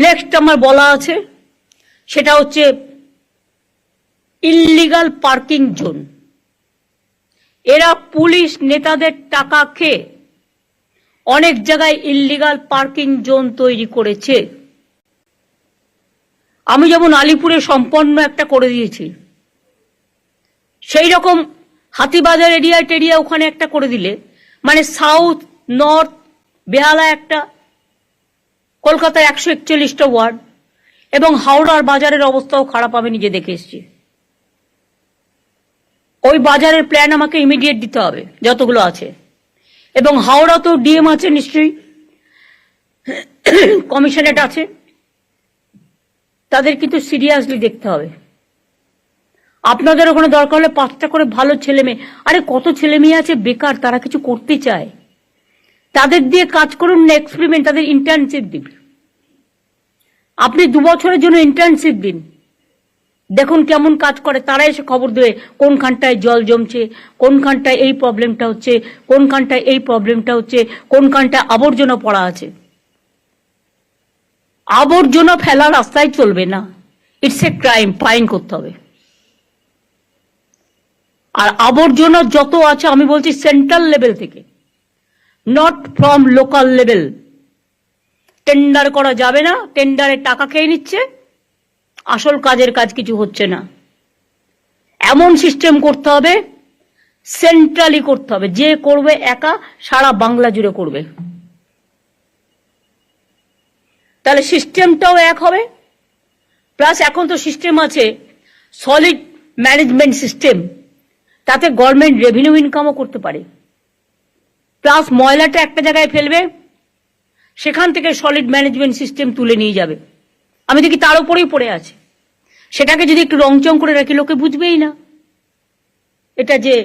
Next আমার বলা আছে সেটা হচ্ছে ইল্লিগাল পার্কিং জোন। এরা পুলিশ নেতাদের টাকা খেয়ে অনেক জায়গায় ইল্লিগাল পার্কিং জোন তৈরি করেছে। আমি যেমন আলিপুরে সম্পন্ন একটা করে দিয়েছি, সেই রকম হাতিবাজার এরিয়া ওখানে একটা করে দিলে, মানে সাউথ নর্থ বেহালা একটা, কলকাতায় 141টা ওয়ার্ড, এবং হাওড়ার বাজারের অবস্থাও খারাপ, আমি নিজে দেখে এসেছি। ওই বাজারের প্ল্যান আমাকে ইমিডিয়েট দিতে হবে যতগুলো আছে, এবং হাওড়া তো ডিএম আছে নিশ্চয়ই, কমিশনারেট আছে, তাদের কিন্তু সিরিয়াসলি দেখতে হবে। আপনাদের ওখানে দরকার হলে 5টা করে ভালো ছেলে মেয়ে, আরে কত ছেলে মেয়ে আছে বেকার, তারা কিছু করতে চায়, তাদের দিয়ে কাজ করুন না, এক্সপেরিমেন্ট, তাদের ইন্টার্নশিপ দিন। আপনি 2 বছরের জন্য ইন্টার্নশিপ দিন, দেখুন কেমন কাজ করে, তারা এসে খবর দেবে কোনখানটায় জল জমছে, কোনখানটায় এই প্রবলেমটা হচ্ছে, কোনখানটায় এই প্রবলেমটা হচ্ছে, কোনখানটায় আবর্জনা পড়া আছে। আবর্জনা ফেলা রাস্তায় চলবে না, ইটস এ ক্রাইম, ফাইন করতে হবে। আর আবর্জনা যত আছে আমি বলছি সেন্ট্রাল লেভেল থেকে, not from local level. Tender করা যাবে না, টেন্ডারে টাকা খেয়ে নিচ্ছে, আসল কাজের কাজ কিছু হচ্ছে না। এমন সিস্টেম করতে হবে, সেন্ট্রালি করতে হবে, যে করবে একা সারা বাংলা জুড়ে করবে, তাহলে সিস্টেমটাও এক হবে। প্লাস এখন তো সিস্টেম আছে সলিড ম্যানেজমেন্ট সিস্টেম, তাতে গভর্নমেন্ট রেভিনিউ ইনকামও করতে পারে। প্লাস ময়লাটা একটা জায়গায় ফেলবে, সেখান থেকে সলিড ম্যানেজমেন্ট সিস্টেম তুলে নিয়ে যাবে। আমি দেখি তার উপরেই পড়ে আছে, সেটাকে যদি একটু রংচং করে রাখি লোকে বুঝবেই না এটা যে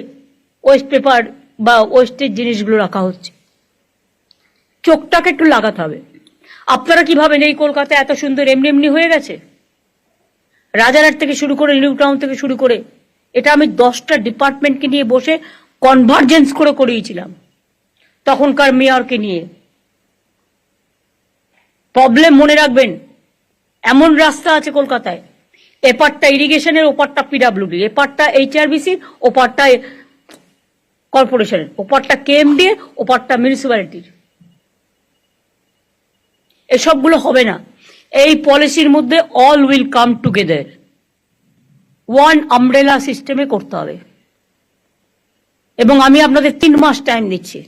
ওয়েস্ট পেপার বা ওয়েস্টের জিনিসগুলো রাখা হচ্ছে। চোখটাকে একটু লাগাতে হবে। আপনারা কি ভাবেন এই কলকাতা এত সুন্দর এমনি এমনি হয়ে গেছে? রাজারহাট থেকে শুরু করে, নিউ টাউন থেকে শুরু করে, এটা আমি 10টা ডিপার্টমেন্টকে নিয়ে বসে কনভার্জেন্স করে করিয়েছিলাম তখনকার মেয়রকে নিয়ে। প্রবলেম মনে রাখবেন, এমন রাস্তা আছে কলকাতায়, এপারটা ইরিগেশনের, ওপারটা পিডাব্লিউডি, এপারটা এইচআরবিসি, ওপারটা কর্পোরেশনের, ওপারটা কেএমডি, ওপারটা মিউনিসিপ্যালিটির। এসবগুলো হবে না। এই পলিসির মধ্যে all will come together, one umbrella সিস্টেমে করতে হবে। এবং আমি আপনাদের 3 মাস টাইম দিচ্ছি।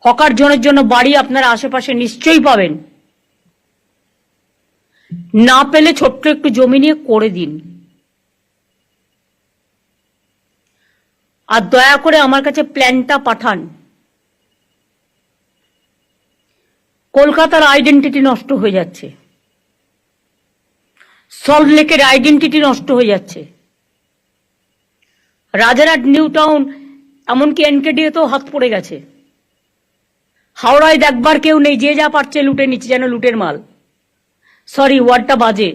হকার জোনের জন্য বাড়ি আপনারা আশেপাশে নিশ্চয়ই পাবেন, না পেলে ছোট্ট একটু জমি নিয়ে করে দিন। আর দয়া করে আমার কাছে প্ল্যানটা পাঠান। কলকাতার আইডেন্টিটি নষ্ট হয়ে যাচ্ছে, সল্টলেকের আইডেন্টিটি নষ্ট হয়ে যাচ্ছে, রাজারহাট, নিউ টাউন, এমনকি এনকেডিএ তো হাত পড়ে গেছে। হাওড়ায় দেখবার কেউ নেই, যে যা পারছে লুটে নিচ্ছে, যেন লুটের মাল। সরি, ওয়ার্ডটা বাজে,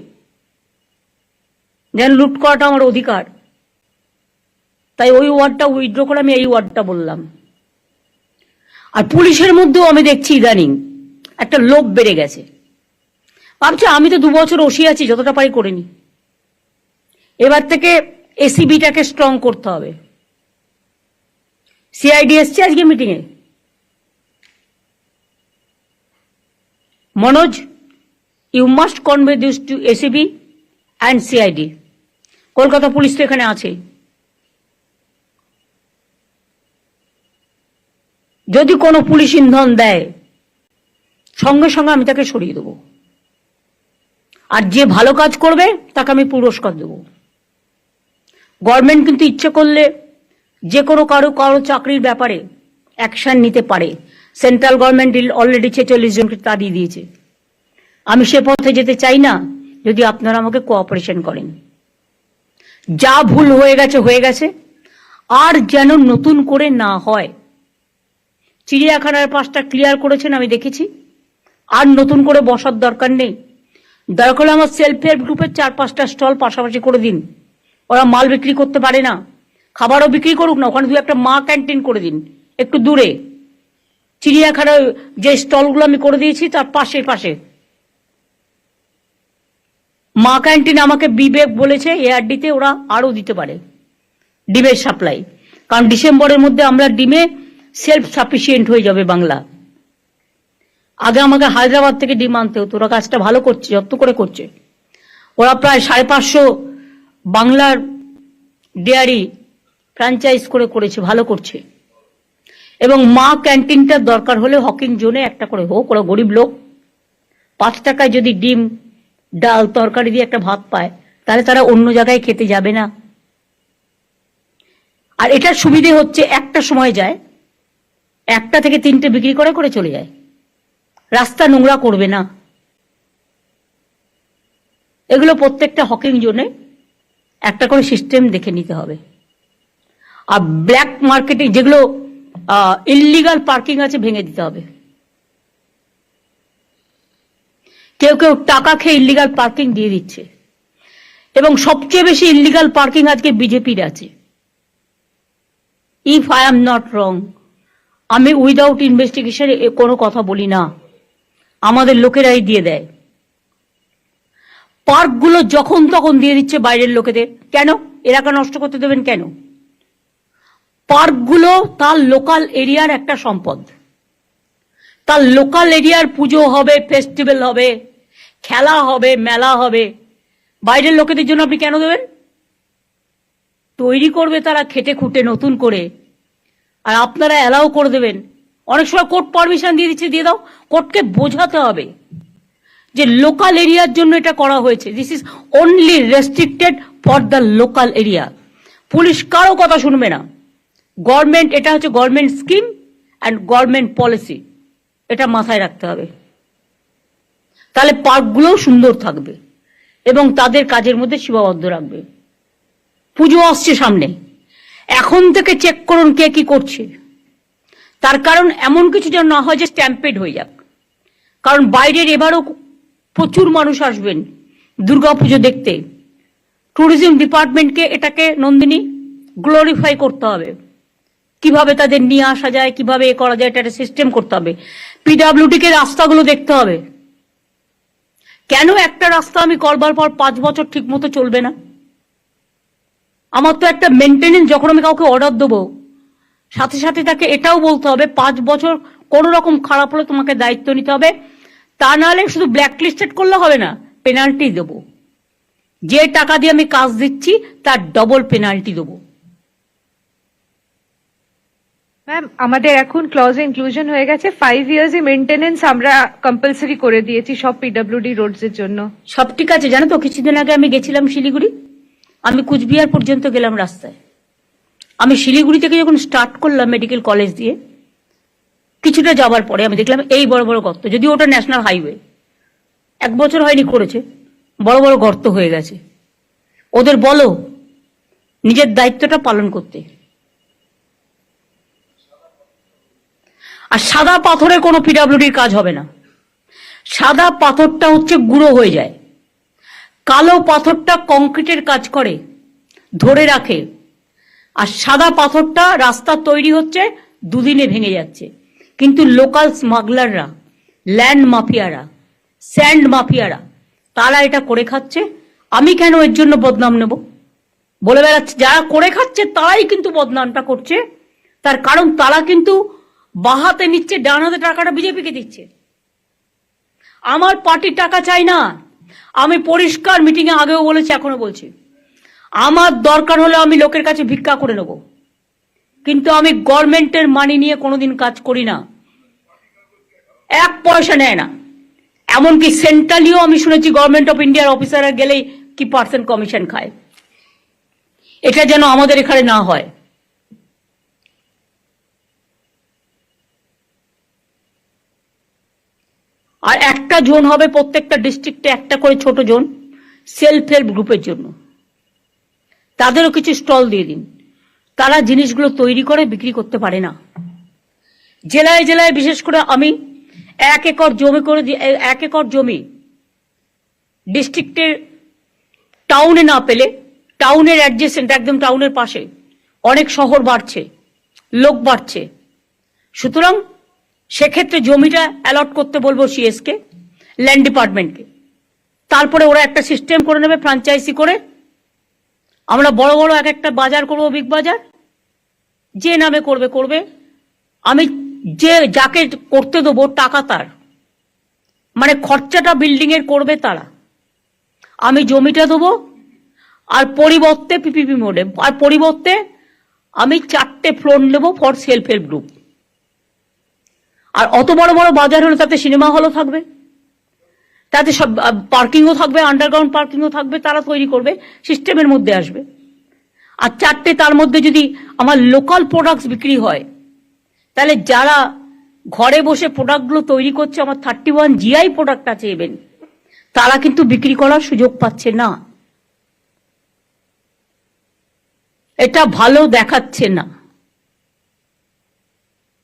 যেন লুট করাটা আমার অধিকার, তাই ওই ওয়ার্ডটা উইথড্র করে আমি এই ওয়ার্ডটা বললাম। আর পুলিশের মধ্যেও আমি দেখছি ইদানিং একটা লোভ বেড়ে গেছে। ভাবছি আমি তো 2 বছর ওসি আছি, যতটা পারি করে নি। এবার থেকে এসিবিটাকে স্ট্রং করতে হবে। সিআইডি এসছে আজকে মিটিংয়ে। Manoj, you must convey this to ACB and CID. Kolkata police তো এখানে আছে। যদি কোনো পুলিশ ইন্ধন দেয়, সঙ্গে সঙ্গে আমি তাকে সরিয়ে দেবো। আর যে ভালো কাজ করবে তাকে আমি পুরস্কার দেব। গভর্নমেন্ট কিন্তু ইচ্ছে করলে যে কোনো কারো চাকরির ব্যাপারে অ্যাকশন নিতে পারে। সেন্ট্রাল গভর্নমেন্ট অলরেডি 46 জনকে তাড়িয়ে দিয়েছে। আমি সে পথে যেতে চাই না, যদি আপনারা আমাকে কোঅপারেশন করেন। যা ভুল হয়ে গেছে হয়ে গেছে, আর যেন নতুন করে না হয়। চিড়িয়াখানার পাশটা ক্লিয়ার করেছেন, আমি দেখেছি, আর নতুন করে বসার দরকার নেই। দরকার হলে আমার সেলফ হেল্প গ্রুপের 4-5টা স্টল পাশাপাশি করে দিন। ওরা মাল বিক্রি করতে পারে না, খাবারও বিক্রি করুক না, ওখানে 2-একটা মা ক্যান্টিন করে দিন একটু দূরে। চিড়িয়াখানার যে স্টলগুলো আমি করে দিয়েছি তার পাশে মা ক্যান্টিন আমাকে বিবেক বলেছে এআরডিতে ওরা আরো দিতে পারে ডিমের সাপ্লাই, কারণ ডিসেম্বরের মধ্যে আমরা ডিমে সেলফ সাফিসিয়েন্ট হয়ে যাবে বাংলা। আগে আমাকে হায়দ্রাবাদ থেকে ডিম আনতে হতো, ওরা কাজটা ভালো করছে, যত্ন করে করছে। ওরা প্রায় 550 বাংলার ডেয়ারি ফ্র্যাঞ্চাইজ করেছে, ভালো করছে। এবং মা ক্যান্টিনটার দরকার হলে হকিং জোনে একটা করে হোক, ওরা গরিব লোক, 5 টাকায় যদি ডিম ডাল তরকারি দিয়ে একটা ভাত পায় তাহলে তারা অন্য জায়গায় খেতে যাবে না। আর এটার সুবিধে হচ্ছে একটা সময় যায়, 1টা থেকে 3টে বিক্রি করে চলে যায়, রাস্তা নোংরা করবে না। এগুলো প্রত্যেকটা হকিং জোনে একটা করে সিস্টেম দেখে নিতে হবে। আর ব্ল্যাক মার্কেটে যেগুলো ইল্লিগাল পার্কিং আছে ভেঙে দিতে হবে। কেউ টাকা খেয়ে ইল্লিগাল পার্কিং দিয়ে দিচ্ছে, এবং সবচেয়ে বেশি ইল্লিগাল পার্কিং আজকে বিজেপির আছে। If I am not wrong, আমি উইদাউট ইনভেস্টিগেশন কোনো কথা বলি না, আমাদের লোকেরাই দিয়ে দেয়। পার্কগুলো যখন তখন দিয়ে দিচ্ছে বাইরের লোকেদের, কেন? এলাকা নষ্ট করতে দেবেন কেন? পার্কগুলো তার লোকাল এরিয়ার একটা সম্পদ, তার লোকাল এরিয়ার পুজো হবে, ফেস্টিভ্যাল হবে, খেলা হবে, মেলা হবে, বাইরের লোকেদের জন্য আপনি কেন দেবেন? তৈরি করবে তারা খেটে খুঁটে নতুন করে, আর আপনারা অ্যালাউ করে দেবেন। অনেক সময় কোর্ট পারমিশন দিয়ে দিচ্ছে, দিয়ে দাও। কোর্টকে বোঝাতে হবে যে লোকাল এরিয়ার জন্য এটা করা হয়েছে, this is only restricted for the local area. Police কারো কথা শুনবে না। গভর্নমেন্ট, এটা হচ্ছে government scheme and government policy, এটা মাথায় রাখতে হবে। তাহলে পার্কগুলোও সুন্দর থাকবে এবং তাদের কাজের মধ্যে সীমাবদ্ধ রাখবে। পুজো আসছে সামনে, এখন থেকে চেক করুন কে কি করছে। তার কারণ এমন কিছু যেন না হয় যে স্ট্যাম্পেড হয়ে যাক, কারণ বাইরের এবারও প্রচুর মানুষ আসবেন দুর্গাপুজো দেখতে। ট্যুরিজম ডিপার্টমেন্টকে এটাকে নন্দিনী গ্লোরিফাই করতে হবে, কিভাবে তাদের নিয়ে আসা যায়, কিভাবে এ করা যায়, এটা একটা সিস্টেম করতে হবে। পিডাব্লিউডি কে রাস্তাগুলো দেখতে হবে। কেন একটা রাস্তা আমি করবার পর 5 বছর ঠিক মতো চলবে না? আমার তো একটা মেনটেনেন্স, যখন আমি কাউকে অর্ডার দেবো সাথে সাথে তাকে এটাও বলতে হবে 5 বছর কোন রকম খারাপ হলে তোমাকে দায়িত্ব নিতে হবে। তা নাহলে শুধু ব্ল্যাক লিস্টেড করলে হবে না, পেনাল্টি দেবো। যে টাকা দিয়ে আমি কাজ দিচ্ছি তার ডবল পেনাল্টি দেবো। ম্যাম, আমাদের এখন ক্লজ ইনক্লুশন হয়ে গেছে, 5 ইয়ার্স এ মেইনটেনেন্স আমরা কম্পালসরি করে দিয়েছি সব পিডব্লিউডি রোডস এর জন্য। সব ঠিক আছে। জানো তো, কিছুদিন আগে আমি গেছিলাম শিলিগুড়ি, আমি কুচবিহার পর্যন্ত গেলাম রাস্তায়। আমি শিলিগুড়ি থেকে যখন স্টার্ট করলাম মেডিকেল কলেজ দিয়ে, কিছুটা যাবার পরে আমি দেখলাম এই বড় বড় গর্ত, যদিও ওটা ন্যাশনাল হাইওয়ে, 1 বছর হয়নি করেছে, বড় বড় গর্ত হয়ে গেছে। ওদের বলো নিজের দায়িত্বটা পালন করতে। আর সাদা পাথরে কোনো পিডব্লিউডির কাজ হবে না। সাদা পাথরটা হচ্ছে গুঁড়ো হয়ে যায়, কালো পাথরটা কংক্রিটের কাজ করে, ধরে রাখে। আর সাদা পাথরটা রাস্তা তৈরি হচ্ছে 2 দিনে ভেঙে যাচ্ছে। কিন্তু লোকাল স্মাগলাররা, ল্যান্ড মাফিয়ারা, স্যান্ড মাফিয়ারা, তারা এটা করে খাচ্ছে। আমি কেন এর জন্য বদনাম নেব? বলে বেড়াচ্ছে যারা করে খাচ্ছে তারাই কিন্তু বদনামটা করছে। তার কারণ তারা কিন্তু বাহাতে নিচ্ছে, ডান হাতে টাকাটা বিজেপিকে দিচ্ছে। আমার পার্টির টাকা চাই না। আমি পরিষ্কার মিটিং এ আগেও বলেছি, এখনো বলছি, আমার দরকার হলে আমি লোকের কাছে ভিক্ষা করে নেব, কিন্তু আমি গভর্নমেন্টের মানি নিয়ে কোনোদিন কাজ করি না। 1 পয়সা নেয় না। এমনকি সেন্ট্রালিও আমি শুনেছি গভর্নমেন্ট অফ ইন্ডিয়ার অফিসাররা গেলেই কি পার্সেন্ট কমিশন খায়। এটা যেন আমাদের এখানে না হয়। আর একটা জোন হবে প্রত্যেকটা ডিস্ট্রিক্টে, একটা করে ছোট জোন সেলফ হেল্প গ্রুপের জন্য। তাদেরও কিছু স্টল দিয়ে দিন, তারা জিনিসগুলো তৈরি করে বিক্রি করতে পারে না। জেলায় জেলায় বিশেষ করে আমি 1 একর জমি করে 1 একর জমি ডিস্ট্রিক্টের টাউনে না পেলে, টাউনের অ্যাডজেসেন্ট, একদম টাউনের পাশে অনেক শহর বাড়ছে, লোক বাড়ছে, সুতরাং সেক্ষেত্রে জমিটা অ্যালট করতে বলবো সিএসকে, ল্যান্ড ডিপার্টমেন্টকে। তারপরে ওরা একটা সিস্টেম করে নেবে ফ্র্যাঞ্চাইজি করে। আমরা বড় বড় এক একটা বাজার করবো, বিগ বাজার, যে নামে করবে করবে। আমি যাকে করতে দেবো টাকা তার, মানে খরচাটা বিল্ডিং এর করবে তারা, আমি জমিটা দেবো। আর পরিবর্তে পিপিপি মোডে, আর পরিবর্তে আমি 4টে ফ্লোর নেবো ফর সেলফ হেল্প গ্রুপ। আর অত বড় বড় বাজার হলে তাতে সিনেমা হলও থাকবে, তাতে সব পার্কিংও থাকবে, আন্ডারগ্রাউন্ড পার্কিংও থাকবে, তারা তৈরি করবে, সিস্টেমের মধ্যে আসবে। আর 4টে তার মধ্যে যদি আমার লোকাল প্রোডাক্টস বিক্রি হয়, তাহলে যারা ঘরে বসে প্রোডাক্টগুলো তৈরি করছে, আমার 31 জিআই প্রোডাক্ট আছে ইভেন, তারা কিন্তু বিক্রি করার সুযোগ পাচ্ছে না। এটা ভালো দেখাচ্ছে না।